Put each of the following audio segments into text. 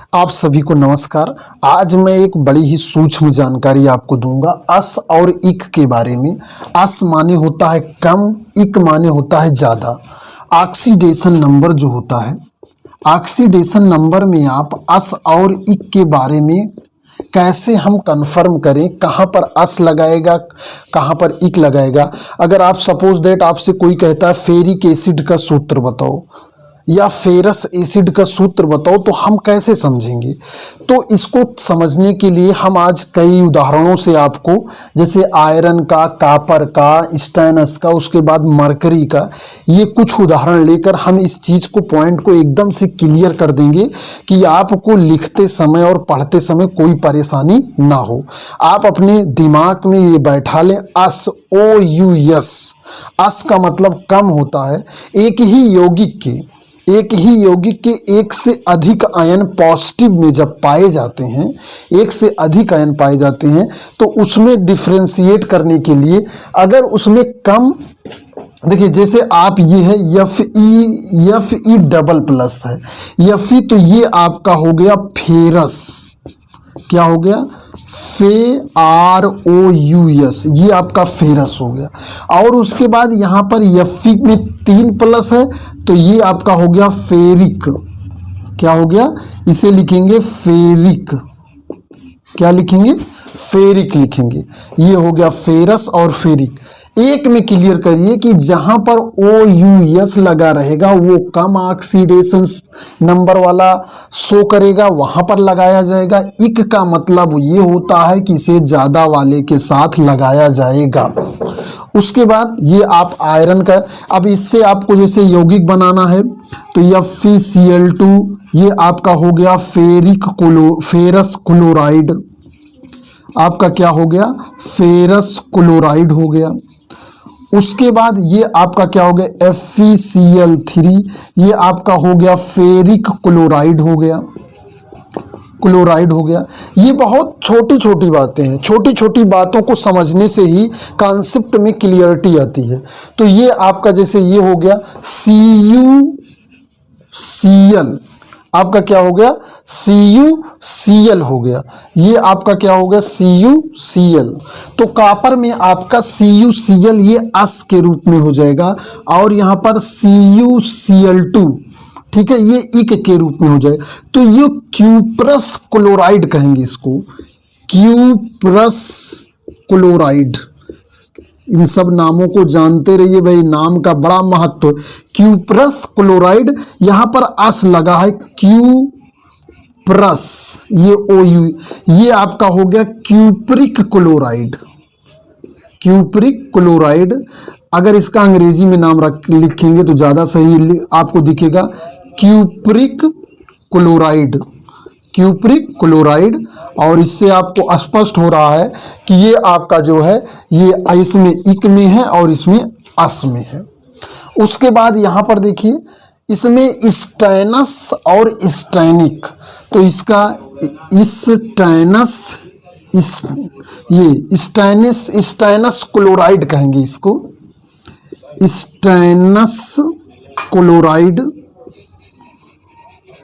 आप सभी को नमस्कार। आज मैं एक बड़ी ही सूक्ष्म जानकारी आपको दूंगा अस और इक के बारे में। अस माने होता है कम, इक माने होता है ज़्यादा। ऑक्सीडेशन नंबर जो होता है, ऑक्सीडेशन नंबर में आप अस और इक के बारे में कैसे हम कंफर्म करें, कहाँ पर अस लगाएगा, कहाँ पर इक लगाएगा। अगर आप सपोज दैट आपसे कोई कहता है फेरिक एसिड का सूत्र बताओ या फेरस एसिड का सूत्र बताओ, तो हम कैसे समझेंगे। तो इसको समझने के लिए हम आज कई उदाहरणों से आपको, जैसे आयरन का, कापर का, स्टेनस का, उसके बाद मरकरी का, ये कुछ उदाहरण लेकर हम इस चीज़ को, पॉइंट को एकदम से क्लियर कर देंगे कि आपको लिखते समय और पढ़ते समय कोई परेशानी ना हो। आप अपने दिमाग में ये बैठा लें, अस, ओ यू एस। अस का मतलब कम होता है। एक ही यौगिक के एक से अधिक आयन पॉजिटिव में जब पाए जाते हैं, एक से अधिक आयन पाए जाते हैं, तो उसमें डिफ्रेंशिएट करने के लिए अगर उसमें कम, देखिए जैसे आप ये है एफ ई डबल प्लस है, एफ ई, तो ये आपका हो गया फेरस। क्या हो गया? FeRous, ये आपका फेरस हो गया। और उसके बाद यहाँ पर एफ में 3 प्लस है, तो ये आपका हो गया फेरिक। क्या हो गया? इसे लिखेंगे फेरिक। क्या लिखेंगे? फेरिक लिखेंगे। ये हो गया फेरस और फेरिक। एक में क्लियर करिए कि जहां पर OUS लगा रहेगा वो कम ऑक्सीडेशन नंबर वाला शो करेगा, वहां पर लगाया जाएगा। इक का मतलब ये होता है कि इसे ज्यादा वाले के साथ लगाया जाएगा। उसके बाद ये आप आयरन का, अब इससे आपको जैसे यौगिक बनाना है तो FeCl2, ये आपका हो गया फेरस क्लोराइड। आपका क्या हो गया? फेरस क्लोराइड हो गया। उसके बाद ये आपका क्या हो गया? FeCl3, ये आपका हो गया फेरिक क्लोराइड हो गया। ये बहुत छोटी छोटी बातें हैं। छोटी छोटी बातों को समझने से ही कॉन्सेप्ट में क्लियरिटी आती है। तो ये आपका जैसे ये हो गया CuCl, आपका क्या हो गया? CuCl हो गया। ये आपका क्या हो गया? CuCl। तो कॉपर में आपका CuCl ये अस के रूप में हो जाएगा, और यहाँ पर CuCl2, ठीक है, ये इक के रूप में हो जाएगा। तो ये क्यूप्रस क्लोराइड कहेंगे इसको, क्यूप्रस क्लोराइड। इन सब नामों को जानते रहिए भाई, नाम का बड़ा महत्व। क्यूप्रस क्लोराइड, यहां पर अस लगा है, क्यूप्रस, ये OU, ये आपका हो गया क्यूप्रिक क्लोराइड। अगर इसका अंग्रेजी में नाम लिखेंगे तो ज़्यादा सही आपको दिखेगा, क्यूप्रिक क्लोराइड। और इससे आपको स्पष्ट हो रहा है कि ये आपका जो है, ये इसमें इक में है और इसमें अस में है। उसके बाद यहाँ पर देखिए, इसमें स्टेनस और स्टेनिक, तो इसका स्टेनस क्लोराइड कहेंगे इसको, स्टेनस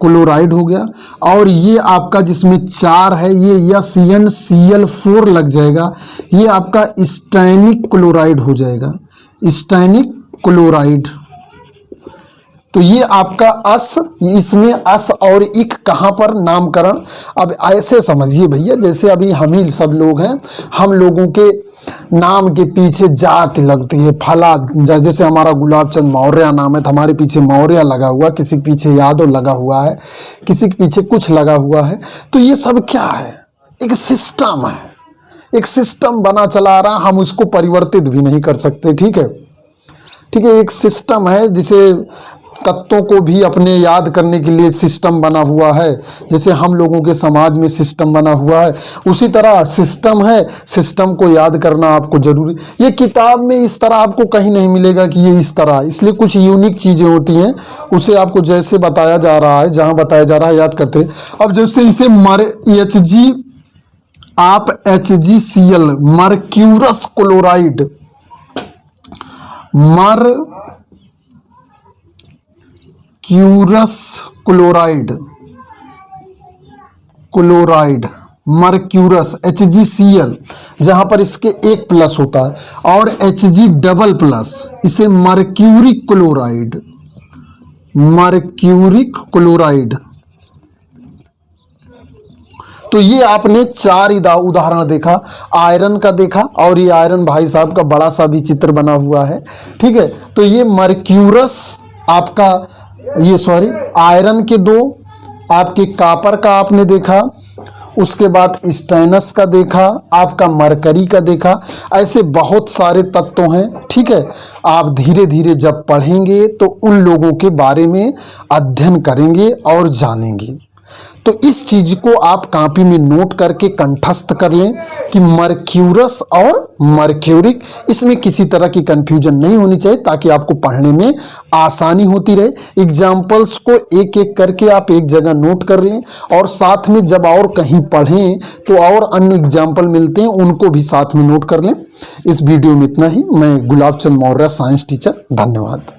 क्लोराइड हो गया। और ये आपका जिसमें 4 है, ये SnCl4 लग जाएगा, ये आपका स्टेनिक क्लोराइड हो जाएगा, स्टेनिक क्लोराइड। तो ये आपका अस, इसमें अस और इक कहाँ पर नामकरण। अब ऐसे समझिए भैया, जैसे अभी हम ही सब लोग हैं, हम लोगों के नाम के पीछे जात लगती है, फला, जैसे हमारा गुलाब चंद मौर्य नाम है तो हमारे पीछे मौर्य लगा हुआ, किसी के पीछे यादव लगा हुआ है, किसी के पीछे कुछ लगा हुआ है। तो ये सब क्या है? एक सिस्टम है, एक सिस्टम बना चला रहा, हम उसको परिवर्तित भी नहीं कर सकते। ठीक है, एक सिस्टम है, जिसे तत्वों को भी अपने याद करने के लिए सिस्टम बना हुआ है, जैसे हम लोगों के समाज में सिस्टम बना हुआ है, उसी तरह सिस्टम है। सिस्टम को याद करना आपको जरूरी, ये किताब में इस तरह आपको कहीं नहीं मिलेगा कि ये इस तरह, इसलिए कुछ यूनिक चीज़ें होती हैं, उसे आपको जैसे बताया जा रहा है, जहाँ बताया जा रहा है याद करते हैं। अब जैसे इसे HgCl, मर्क्यूरस क्लोराइड, क्यूरस क्लोराइड, क्लोराइड, मर्क्यूरस HgCl, जहां पर इसके एक प्लस होता है, और Hg डबल प्लस, इसे मर्क्यूरिक क्लोराइड, मर्क्यूरिक क्लोराइड। तो ये आपने 4 उदाहरण देखा, आयरन का देखा, और ये आयरन भाई साहब का बड़ा सा भी चित्र बना हुआ है, ठीक है। तो ये मर्क्यूरस आपका, ये सॉरी आयरन के 2, आपके कापर का आपने देखा, उसके बाद स्टेनस का देखा, आपका मरकरी का देखा। ऐसे बहुत सारे तत्व हैं, ठीक है। आप धीरे धीरे जब पढ़ेंगे तो उन लोगों के बारे में अध्ययन करेंगे और जानेंगे। तो इस चीज को आप कॉपी में नोट करके कंठस्थ कर लें कि मर्क्यूरस और मर्क्यूरिक, इसमें किसी तरह की कंफ्यूजन नहीं होनी चाहिए, ताकि आपको पढ़ने में आसानी होती रहे। एग्जाम्पल्स को एक एक करके आप एक जगह नोट कर लें, और साथ में जब और कहीं पढ़ें तो और अन्य एग्जाम्पल मिलते हैं, उनको भी साथ में नोट कर लें। इस वीडियो में इतना ही। मैं गुलाब चंद मौर्य, साइंस टीचर। धन्यवाद।